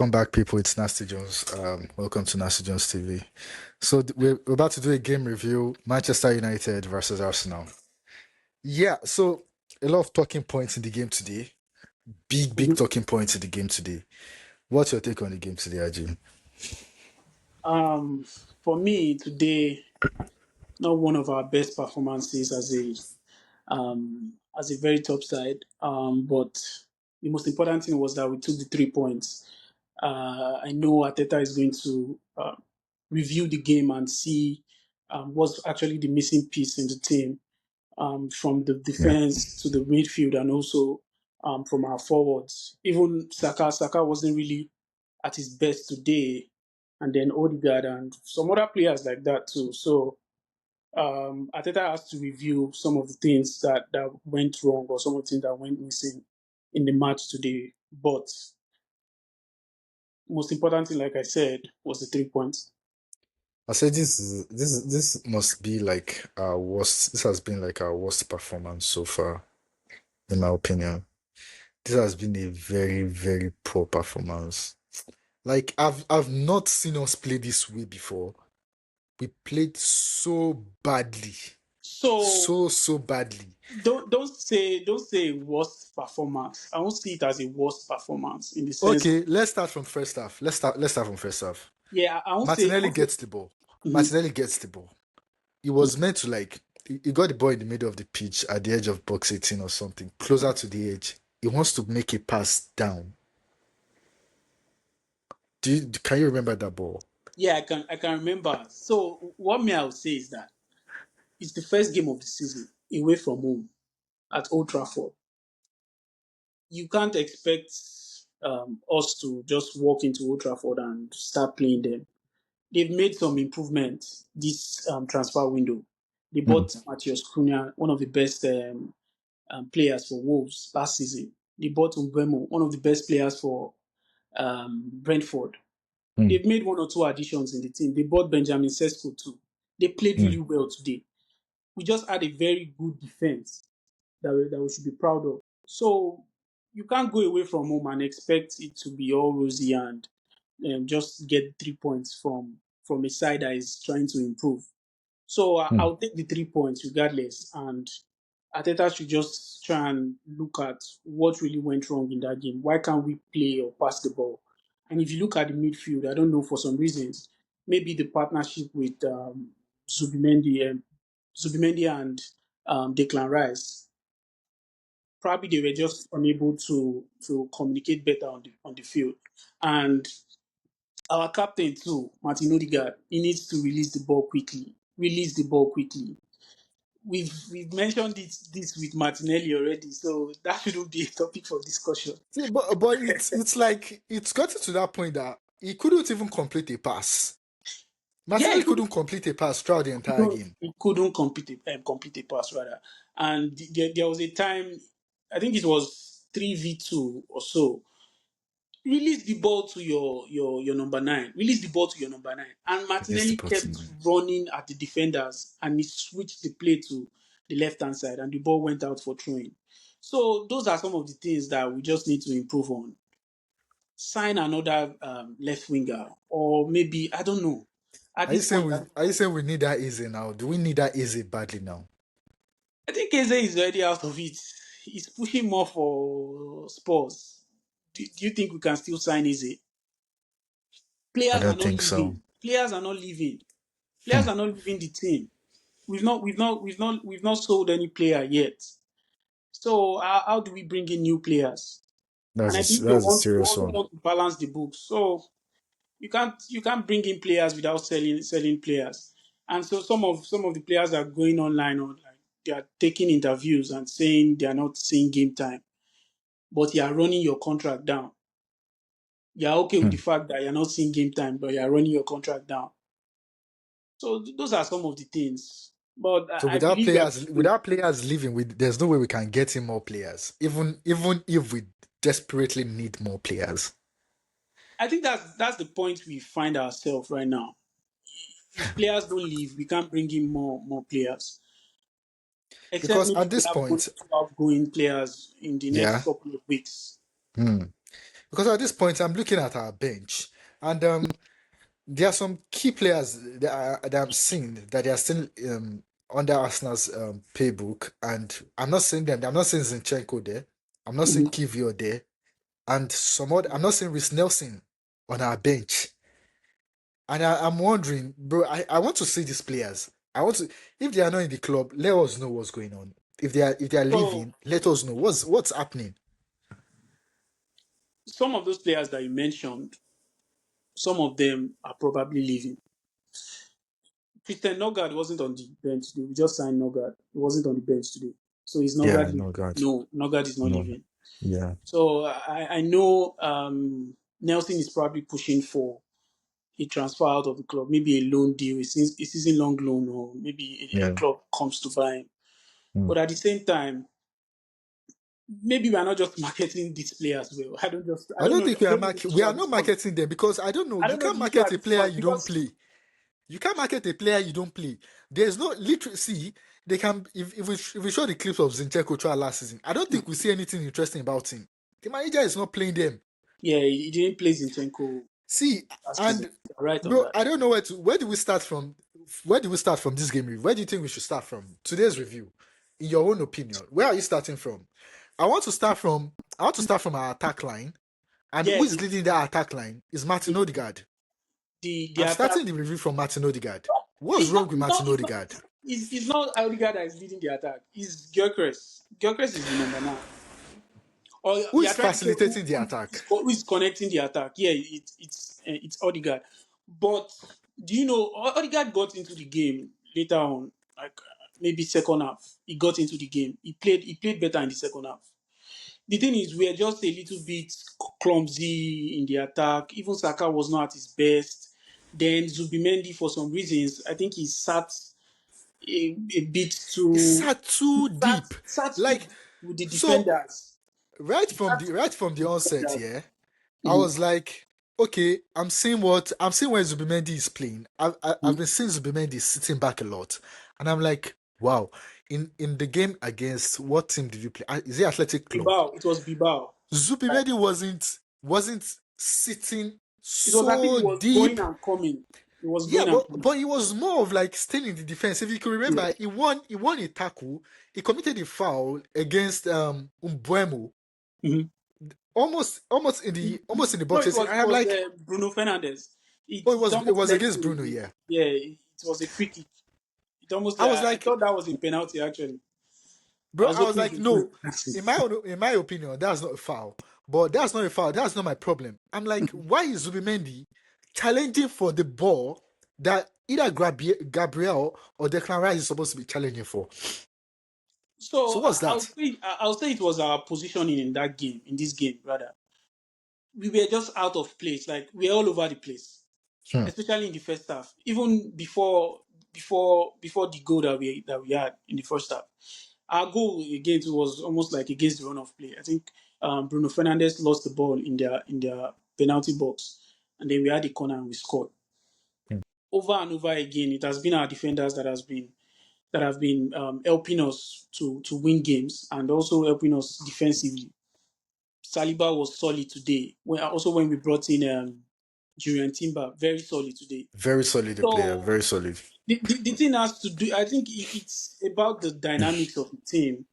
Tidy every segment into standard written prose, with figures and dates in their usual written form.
Welcome back, people. It's NastyJones. Welcome to NastyJones TV. So we're about to do a game review: Manchester United versus Arsenal. Yeah. So a lot of talking points in the game today. Big Mhm. talking points in the game today. What's your take on the game today, Ajin? Um, for me today, not one of our best performances as a very top side. But the most important thing was that we took the 3 points. I know Arteta is going to review the game and see what's actually the missing piece in the team, from the Yeah. defense to the midfield and also from our forwards. Even Saka wasn't really at his best today, and then Odegaard and some other players like that too. So Arteta has to review some of the things that went wrong or some of the things that went missing in the match today. But most important thing, like I said, was the 3 points. I said this must be like our worst. This has been like our worst performance so far, in my opinion. This has been a very poor performance. Like I've not seen us play this way before. We played so badly. So So badly. don't say worst performance. I won't see it as a worst performance in the sense. Okay, let's start from first half. Let's start from first half. Yeah, I won't say. I Martinelli won't say gets the ball. mhm. Martinelli gets the ball. He was meant to like he got the ball in the middle of the pitch at the edge of box 18 or something, closer to the edge. He wants to make a pass down. Can you remember that ball? Yeah, I can remember. So what me I would say is that it's the first game of the season away from home at Old Trafford. You can't expect us to just walk into Old Trafford and start playing them. They've made some improvements this transfer window. They Hmm. bought Matheus Cunha, one of the best players for Wolves last season. They bought Mbemo, one of the best players for Brentford. Hmm. They've made one or two additions in the team. They bought Benjamin Sesko too. They played Hmm. really well today. We just had a very good defense that we should be proud of. So you can't go away from home and expect it to be all rosy and just get 3 points from a side that is trying to improve. So Hmm. I'll take the 3 points regardless. And Ateta should just try and look at what really went wrong in that game. Why can't we play or pass the ball? And if you look at the midfield, I don't know, for some reasons, maybe the partnership with Zubimendi, Zubimendi and Declan Rice, probably they were just unable to communicate better on the field. And our captain too, Martin Odegaard, he needs to release the ball quickly. Release the ball quickly. We've mentioned this with Martinelli already, so that shouldn't be a topic for discussion. See, but it's like it's gotten to that point that he couldn't even complete a pass. Yeah, Martinelli couldn't complete a pass throughout the entire game. he couldn't complete a pass rather, and there was a time, I think it was 3v2 or so. Release the ball to your number nine. Release the ball to your number nine. And Against the Martinelli kept button. running at the defenders and he switched the play to the left hand side and the ball went out for throwing. So those are some of the things that we just need to improve on. Sign another left winger, or maybe I don't know. At this point, Are you saying we need that easy now? Do we need that easy badly now? I think Eze is already out of it. He's pushing more for Spurs. Do you think we can still sign Eze? I Players are don't not think so. leaving. Players are not leaving. Hmm. Players are not leaving the team. We've not sold any player yet. So how do we bring in new players? And I believe That's a you serious also one. want to balance the books. So you can't bring in players without selling players. And so some of the players are going online or like they are taking interviews and saying they are not seeing game time, but you are running your contract down. You are okay with Hmm. the fact that you're not seeing game time, but you are running your contract down. So those are some of the things. But So I believe we are. without players leaving, there's no way we can get in more players. Even if we desperately need more players. I think that's the point we find ourselves right now. If players don't leave, we can't bring in more players. Except Because maybe at we this have one point, or two outgoing players in the next yeah. couple of weeks. Hmm. because at this point I'm looking at our bench, and there are some key players that I'm seeing that they are still under Arsenal's playbook, and I'm not seeing them. I'm not seeing Zinchenko there. I'm not seeing Mhm. Kivio there, and some other. I'm not seeing Rhys Nelson on our bench. And I'm wondering, bro, I want to see these players. I want to, if they are not in the club, let us know what's going on. If they are So leaving, let us know what's happening. some of those players that you mentioned, some of them are probably leaving. Christian Nogard wasn't on the bench today. We just signed Nogard. He wasn't on the bench today. So is Yeah, Nogard leaving? no God. No, Nogard is not No. leaving. Yeah. So I know Nelson is probably pushing for a transfer out of the club, maybe a loan deal, a season long loan, or maybe a Yeah. club comes to buy him. Mm. But at the same time, maybe we are not just marketing these players well. I I don't don't know. think I don't know the we issue are at not this point. marketing them because I don't know. I You don't know can't the issue market at a this player point you don't because play. You can't market a player you don't play. There's no literacy. They can if we show the clips of Zinchenko throughout last season, I don't think we see anything interesting about him. The manager is not playing them. yeah, he didn't play Zinchenko See, last season. and You're right on bro, that. I don't know where do we start from? Where do we start from this game review? Where do you think we should start from? Today's review, in your own opinion, where are you starting from? I want to start from our attack line. And Yeah, who is leading that attack line is Martin the, Odegaard. the I'm attack. starting the review from Martin Odegaard. What's wrong with Martin Odegaard? It's not Odegaard that is leading the attack. It's Gyökeres. Gyökeres is the number 9. Or Who you're is trying to say facilitating the attack? who is connecting the attack? Yeah, it's Odegaard. But do you know Odegaard got into the game later on, like maybe second half. He got into the game. He played better in the second half. The thing is, we are just a little bit clumsy in the attack. Even Saka was not at his best. Then Zubimendi, for some reasons, I think he sat a bit It's too sat too deep. sat too Like deep with the so defenders. right He from sat the right from the with the onset, defenders. yeah. I Mhm. was like, okay, I'm seeing where Zubimendi is playing. I've been seeing Zubimendi sitting back a lot, and I'm like, wow. In the game against what team did you play? Is it Athletic Club? Bilbao. It was Bilbao. Like, Zubimendi wasn't sitting it was as if he so was deep. going and coming. He was Yeah, going and coming. but he was more of like staying in the defense. If you can Yeah. remember, he won a tackle. He committed a foul against Umbuemo, Mhm. almost in the No, boxes. And it I'm was like, Bruno Fernandes. oh, It it almost was led against to Bruno, yeah. yeah. It was a free kick. It almost I was I like, thought that was a penalty actually. I bro, was I was hoping like, it was no. a In penalty. my opinion, that's not a foul. But that's not a foul. That's not my problem. I'm like, why is Zubimendi challenging for the ball that either Gabriel or Declan Rice is supposed to be challenging for? So So what's I'll that? say I'll say it was our positioning in this game rather. We were just out of place. Like we're all over the place, Hmm. especially in the first half. Even before the goal that we had in the first half, our goal against was almost like against the run of play. I think Bruno Fernandes lost the ball in their penalty box, and then we had a corner and we scored. Hmm. Over and over again, it has been our defenders that have been helping us to win games and also helping us defensively. Saliba was solid today. When we brought in Julian Timber, very solid today. Very solid player, So very solid. the thing has to do. I think it's about the dynamics of the team,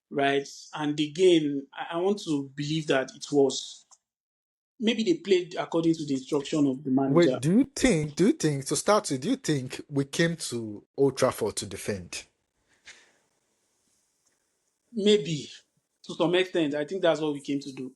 right? And again, I want to believe that it was maybe they played according to the instruction of the Wait, manager. do you think, to start with, do you think we came to Old Trafford to defend? Maybe to some extent, I think that's what we came to do.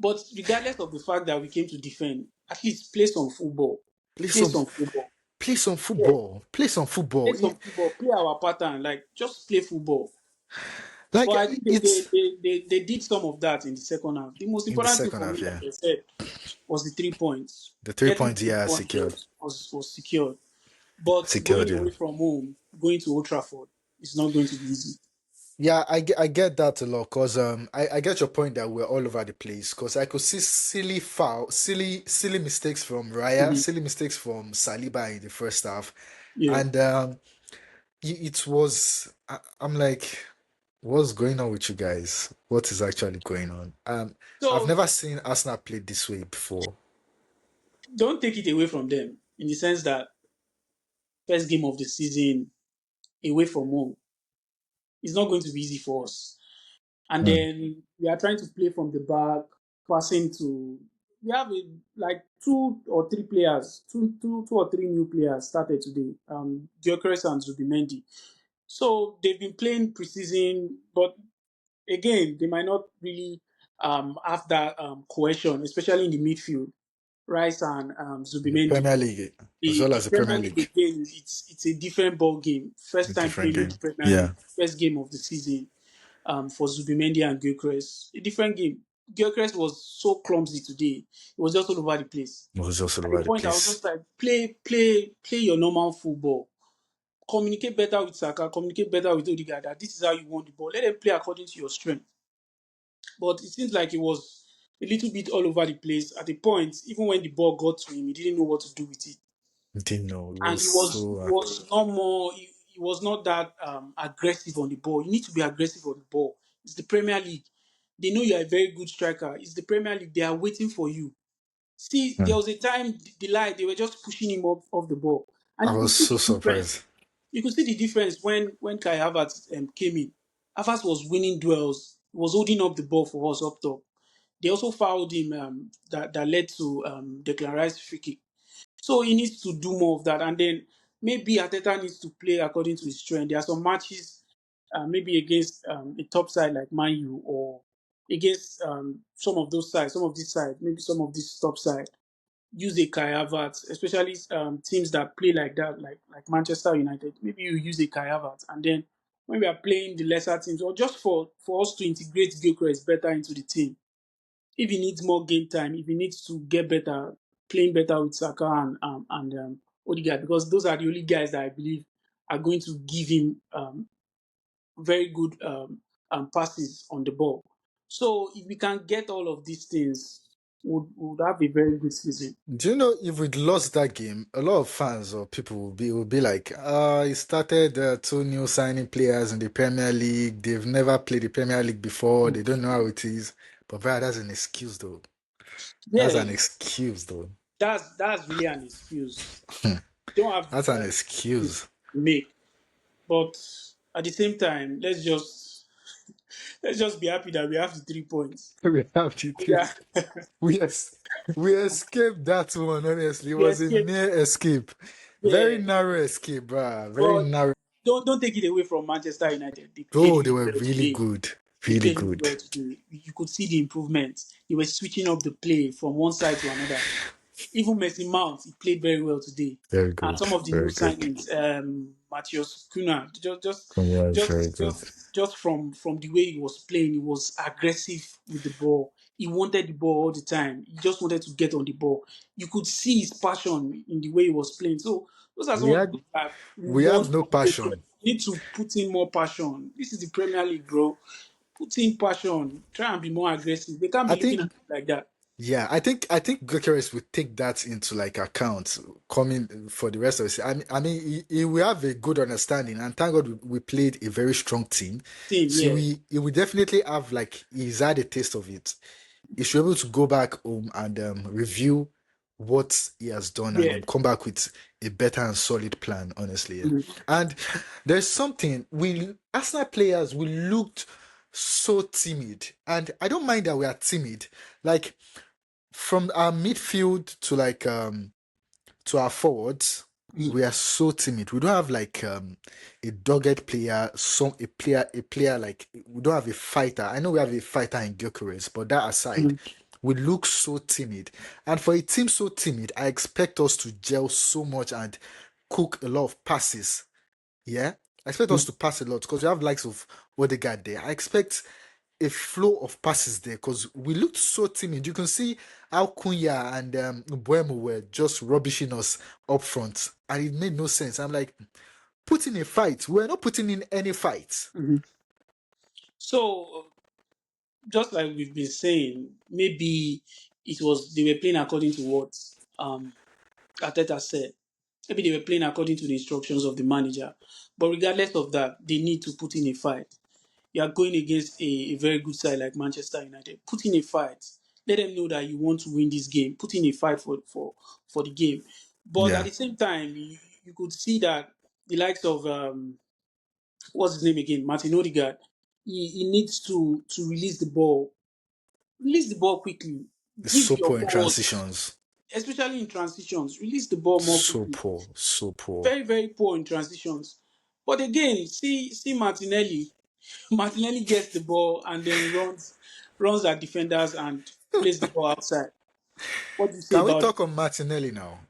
But regardless of the fact that we came to defend, at least play some football. Play Play some, some football. play some Yeah. football. Play some Play football. some football. Play our pattern. Like just play football. But Like I think it's they did some of that in the second half. The most in the important thing second for me, half, like yeah. I said, was the 3 points. The three Getting points, three yeah, points secured, was secured. But secured, going yeah. away from home, going to Old Trafford, is not going to be easy. Yeah, I get that a lot because I get your point that we're all over the place because I could see silly mistakes from Raya, Mhm. silly mistakes from Saliba in the first half, Yeah. and it was I'm like. What's going on with you guys? What is actually going on? I've So never seen Arsenal play this way before. don't take it away from them in the sense that first game of the season away from home is not going to be easy for us. And Hmm. then we are trying to play from the back, passing to. We have like two or three players, two or three new players started today. Gyökeres and Zubimendi. So they've been playing preseason, but again, they might not really have that cohesion, especially in the midfield. Rice and The Zubimendi. Premier League, as well The as the Premier Premier League League, again, it's a different ball game. a First time different playing in game. the Premier Yeah, League, first game of the season for Zubimendi and Gyökeres. A different game. Gyökeres was so clumsy today. It was just all over the place. it was just all At the over the point, I was place. just like, play your normal football. Communicate better with Saka. Communicate better with Odegaard. That this is how you want the ball. Let them play according to your strength. But it seems like it was a little bit all over the place. At the point, even when the ball got to him, he didn't know what to do with it. Didn't know it And was it so. was not more. He was not that aggressive on the ball. You need to be aggressive on the ball. It's the Premier League. They know you are a very good striker. It's the Premier League. They are waiting for you. See, Hmm. there was a time the lie they were just pushing him up off the ball, and I you could was see so the difference. surprised. You could see the difference when Kai Havertz came in. Havertz was winning duels. He was holding up the ball for us up top. They also fouled him that led to Declan Rice free kick. So he needs to do more of that. And then maybe Arteta needs to play according to his strength. There are some matches, maybe against a top side like Man U or against some of those sides, some of these sides, maybe some of this top side. Use a Kai Havertz, especially teams that play like that, like Manchester United. Maybe you use a Kai Havertz, and then when we are playing the lesser teams, or just for us to integrate Gyökeres better into the team, if he needs more game time, if he needs to get better, playing better with Saka and Odegaard, because those are the only guys that I believe are going to give him very good passes on the ball. So if we can get all of these things, would have a very good season. Do you know if we'd lost that game, a lot of fans or people will be like, he started two new signing players in the Premier League. They've never played the Premier League before. They don't know how it is. But brother, that's an excuse though. That's Yeah, an excuse though. that's really an excuse. Don't have That's an excuse excuse. to make, but at the same time, let's just be happy that we have the 3 points. We have to do. Yeah, We es- we escaped that one. Honestly, it was yes, a yeah, near escape. Very yeah. narrow escape, bruh. Very But narrow. don't take it away from Manchester United. They played Oh, they really were well really today. good. They Really played really good. well today. You could see the improvements. They were switching up the play from one side to another. Even Messi Mount, he played very well today. Very And good. some of the new Very good. signings, Matheus Cunha, Yeah, very good. just from the way he was playing, he was aggressive with the ball. He wanted the ball all the time. He just wanted to get on the ball. You could see his passion in the way he was playing. So those are We some of the had things that we we have want no from Gyökeres. passion. We need to put in more passion. This is the Premier League, bro. Put in passion. Try and be more aggressive. They can't I be looking think at it like that. Yeah, I think Gyökeres would take that into like account coming for the rest of us. I mean, we have a good understanding, and thank God we played a very strong team. Team, So yeah. he will definitely have like he's had a taste of it. He should be able to go back home and review what he has done and Yeah. then come back with a better and solid plan. Honestly, yeah. Mhm. And there's something we Arsenal players we looked so timid, and I don't mind that we are timid. Like from our midfield to like to our forwards, Mhm. we are so timid. We don't have like a dogged player, a player like we don't have a fighter. I know we have a fighter in Gyökeres, but that aside, Mhm. we look so timid. And for a team so timid, I expect us to gel so much and cook a lot of passes. Yeah, I expect us to pass a lot because we have likes of Odegaard there. I expect a flow of passes there because we looked so timid. You can see how Cunha and Buemo were just rubbishing us up front, and it made no sense. I'm like, put in a fight. We're not putting in any fight. Mhm. So, just like we've been saying, maybe it was they were playing according to what Arteta said. Maybe they were playing according to the instructions of the manager. But regardless of that, they need to put in a fight. you are going against a very good side like Manchester United. Put in a fight. Let them know that you want to win this game. Put in a fight for the game. But at Yeah. the same time, you could see that the likes of what's his name again, Martin Odegaard, he needs to release the ball quickly, It's give so your poor in forwards, transitions. especially in transitions, release the ball more So quickly. poor. So poor. Very, very poor in transitions. But again, see Martinelli. Martinelli gets the ball and then runs at defenders and plays the ball outside. What do you say Can we about talk this? on Martinelli now?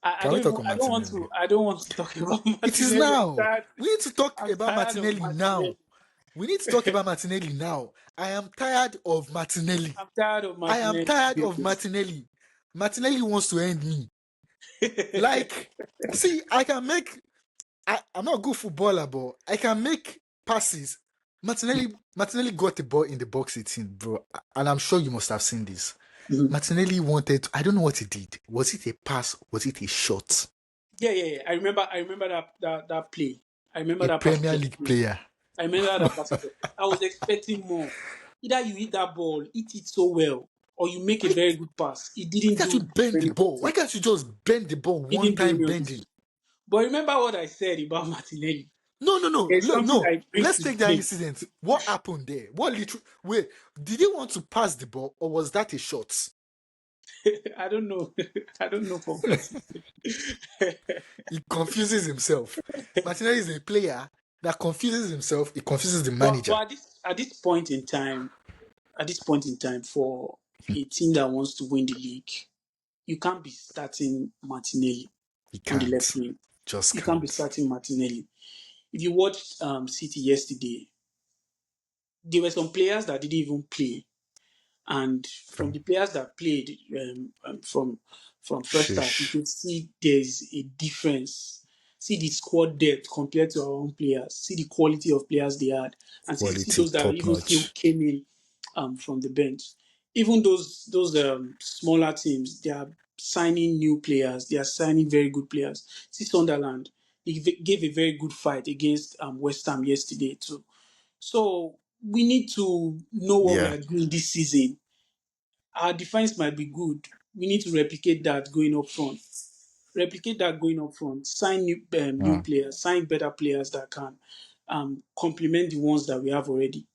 I Can we don't even talk on I don't want Martinelli? to I don't want to talk about It is Martinelli. now. We need to talk I'm about tired of Martinelli now. Martinelli. We need to talk about Martinelli now. I am tired of Martinelli. I'm tired of I am Martinelli, to tired be of honest. Martinelli. Martinelli wants to end me. Like, see, I can make. I'm not a good footballer, but I can make passes. Martinelli got the ball in the box 18, bro. And I'm sure you must have seen this. Mhm. Martinelli wanted. I don't know what he did. Was it a pass? Was it a shot? Yeah. I remember that play. I remember A that Premier passage of League play. player. I remember that passage. I was expecting more. Either you hit that ball, hit it so well, or you make a Why, very good pass. He why didn't can't you do bend the any of the ball? two. Why can't you just bend the ball He one didn't do time any of the bending? two. But remember what I said about Martinelli. No. There's Look, something that no. he brings Let's to the take that game. incident. What happened there? What literally? Wait, did he want to pass the ball or was that a shot? I don't know. I don't know for God's sake. He confuses himself. Martinelli is a player that confuses himself. He confuses the but manager. at this point in time, for a team that wants to win the league, you can't be starting Martinelli He on the left can't. wing. Just You can't be can't. starting Martinelli. If you watched City yesterday, there were some players that didn't even play, and from Okay. the players that played from first half, you Shish. could see there's a difference. See the squad depth compared to our own players. See the quality of players they had, and see Quality those that top even still notch. came in from the bench. Even those smaller teams, they are signing new players. They are signing very good players. See Sunderland, they gave a very good fight against West Ham yesterday too. So we need to know what we Yeah. are doing this season. Our defense might be good. We need to replicate that going up front. Replicate that going up front. Sign new Uh, players. Sign better players that can complement the ones that we have already.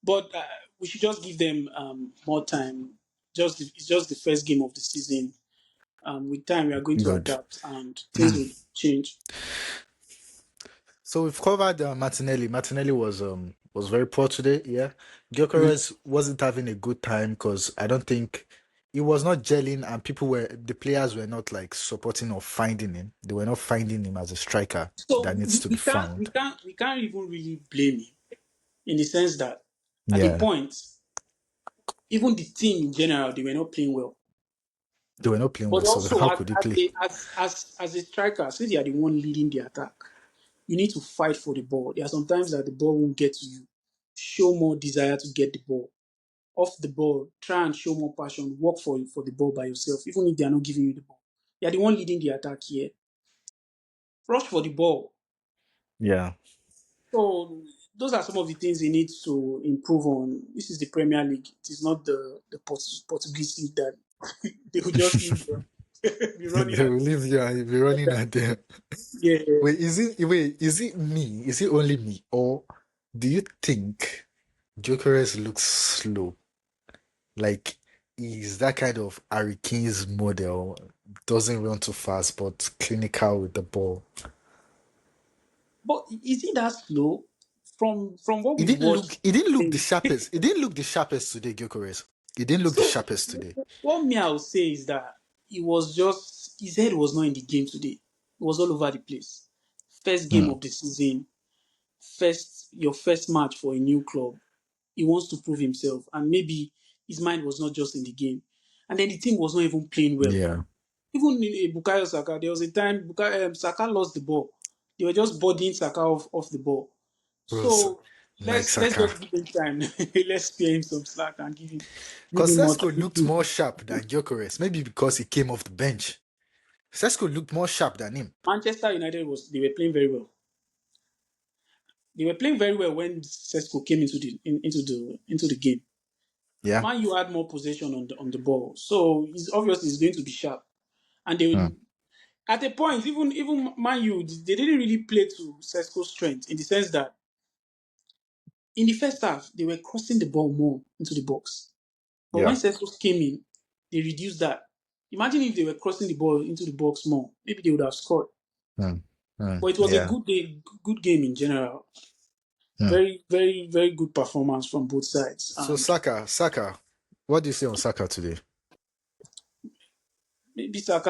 But we should just give them more time. It's just the first game of the season. With time, we are going to good. adapt and things will change. So we've covered Martinelli. Martinelli was very poor today. Yeah, Mhm. Gyökeres wasn't having a good time because I don't think he was not gelling, and the players were not like supporting or finding him. They were not finding him as a striker So that needs to be found. we can't even really blame him in the sense that at a Yeah, point, even the team in general, they were not playing well. they were not playing But well. So also, how could he play? as a striker, since you are the one leading the attack, you need to fight for the ball. There are sometimes that the ball won't get to you. Show more desire to get the ball. Off the ball, try and show more passion. Work for the ball by yourself, even if they are not giving you the ball. You are the one leading the attack here. Rush for the ball. Yeah, So those are some of the things they need to improve on. This is the Premier League. It is not the Portuguese league that they will just leave them be running they at. will leave you and you'll be running at them. Yeah. Is it me? Is it only me, or do you think Gyökeres looks slow? Like he's that kind of Harry Kane's model. Doesn't run too fast, but clinical with the ball. But is it that slow? From what He we've didn't watched look. He didn't look the playing. sharpest. He didn't look the sharpest today, Gyökeres. He didn't look the So sharpest today. what me I would say is that it was just his head was not in the game today. It was all over the place. First game Hmm. of the season, your first match for a new club. He wants to prove himself, and maybe his mind was not just in the game. And then the team was not even playing well. Yeah, Even in Bukayo Saka, there was a time Saka lost the ball. They were just bodying Saka off the ball. bros, So like let's Saka. just give him time. Let's spare him some slack and give Because him more Sesko time. looked more sharp than Gyökeres. Maybe because he came off the bench. Sesko looked more sharp than him. Manchester United they were playing very well. They were playing very well when Sesko came into the game. Yeah. Man, you had more possession on the ball, so it's obviously it's going to be sharp. And they Mm. will, at a point, even Man U, they didn't really play to Sesko's strength in the sense that in the first half they were crossing the ball more into the box. But when Yeah. Sesko came in, they reduced that. Imagine if they were crossing the ball into the box more, maybe they would have scored. Mm. Mm. But it was a Yeah. good day, good game in general. Mm. Very, very, very good performance from both sides. So And Saka, what do you say on Saka today? maybe Saka